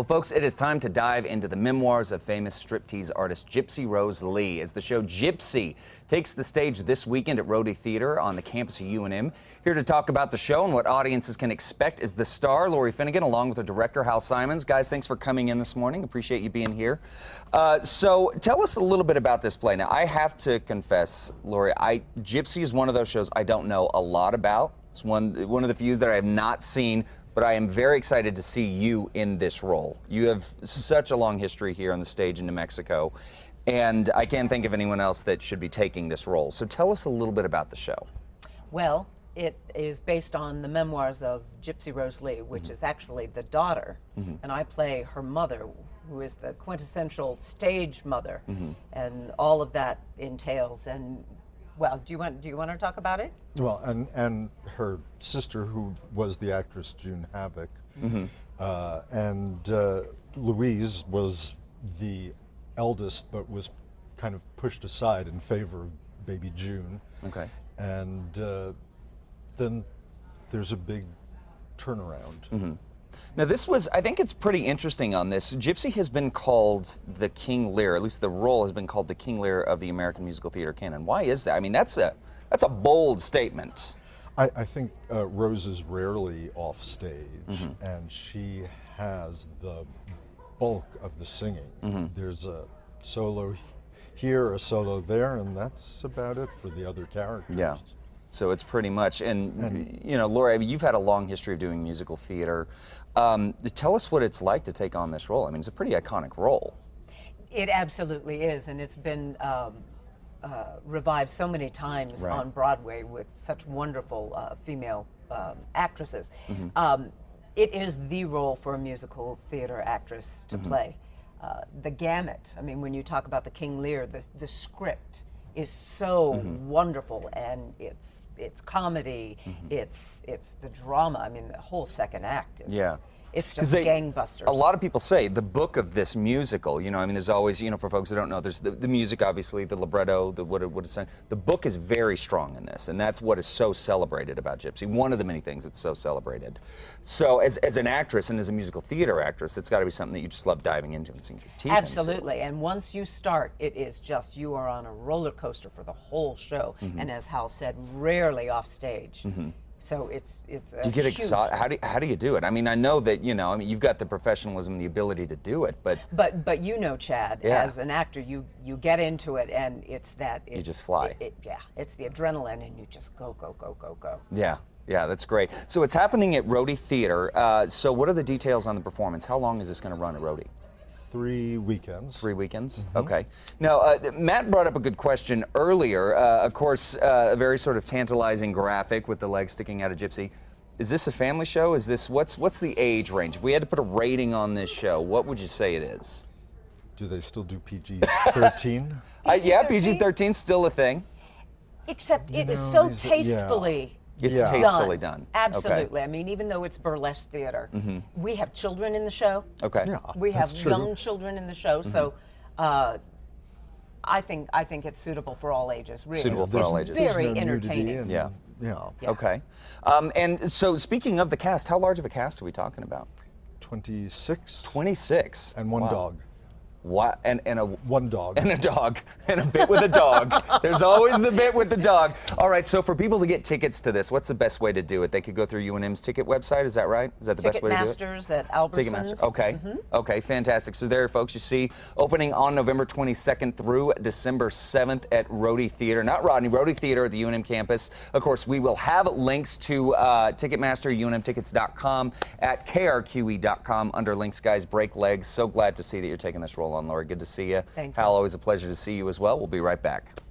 Well, folks, it is time to dive into the memoirs of famous striptease artist Gypsy Rose Lee as the show Gypsy takes the stage this weekend at Rhodey Theater on the campus of UNM. Here to talk about the show and what audiences can expect is the star, Lori Finnegan, along with the director, Hal Simons. Guys, thanks for coming in this morning. Appreciate you being here. So tell us a little bit about this play. Now, I have to confess, Lori, Gypsy is one of those shows I don't know a lot about. It's one of the few that I have not seen, but I am very excited to see you in this role. You have such a long history here on the stage in New Mexico, and I can't think of anyone else that should be taking this role. So tell us a little bit about the show. Well, it is based on the memoirs of Gypsy Rose Lee, which is actually the daughter, and I play her mother, who is the quintessential stage mother, and all of that entails. And well, do you want to talk about it? Well, and her sister, who was the actress June Havoc, and Louise was the eldest, but was kind of pushed aside in favor of baby June. Okay. And then there's a big turnaround. Now this was, I think it's pretty interesting on this. Gypsy has been called the King Lear, at least the role has been called the King Lear of the American musical theater canon. Why is that? I mean, that's a bold statement. I think Rose is rarely off stage, and she has the bulk of the singing. There's a solo here, a solo there, and that's about it for the other characters. Yeah. So it's pretty much, and you know, Lori, I mean, you've had a long history of doing musical theater. Tell us what it's like to take on this role. I mean, it's a pretty iconic role. It absolutely is, and it's been revived so many times on Broadway with such wonderful female actresses. It is the role for a musical theater actress to play. The gamut, I mean, when you talk about the King Lear, the script is so wonderful, and it's comedy, it's the drama. I mean, the whole second act is, it's just gangbusters. A lot of people say the book of this musical, you know, I mean, there's always, you know, for folks that don't know, there's the music, obviously, the libretto, what it's saying. The book is very strong in this, and that's what is so celebrated about Gypsy. One of the many things that's so celebrated. So as an actress and as a musical theater actress, it's got to be something that you just love diving into and sinking your teeth into. Absolutely, and once you start, it is just, you are on a roller coaster for the whole show, and as Hal said, rarely off stage. So it's do you get excited? How do you do it? I mean, I know that, you know, I mean, you've got the professionalism, the ability to do it, but you know, Chad, as an actor, you get into it, and it's that you just fly. It's the adrenaline, and you just go. Yeah, that's great. So it's happening at Rhodey Theater. So what are the details on the performance? How long is this going to run at Rhodey? 3 weekends. 3 weekends? Okay. Now, Matt brought up a good question earlier. Of course, a very sort of tantalizing graphic with the legs sticking out of Gypsy. Is this a family show? Is this, what's the age range? If we had to put a rating on this show, what would you say it is? Do they still do PG-13? Yeah, PG-13 's still a thing. Except it is so tastefully It's tastefully done. Absolutely. Okay. I mean, even though it's burlesque theater, we have children in the show. Okay. Yeah, we have young children in the show, so I think it's suitable for all ages. Really, suitable for all ages. Very entertaining. Yeah. Okay. And so, speaking of the cast, how large of a cast are we talking about? 26. 26. And one dog. What? And one dog. And a dog. And a bit with a dog. There's always the bit with the dog. All right, so for people to get tickets to this, what's the best way to do it? They could go through UNM's ticket website, is that right? Is that the best way to do it? Ticketmasters at Albertsons. Ticketmaster, okay. Okay, fantastic. So there, folks, you see, opening on November 22nd through December 7th at Rhodey Theater. Not Rodney, Rhodey Theater at the UNM campus. Of course, we will have links to Ticketmaster, unmtickets.com, at KRQE.com under links, guys. Break legs. So glad to see that you're taking this role on, Lori. Good to see you. Thank you. Hal, always a pleasure to see you as well. We'll be right back.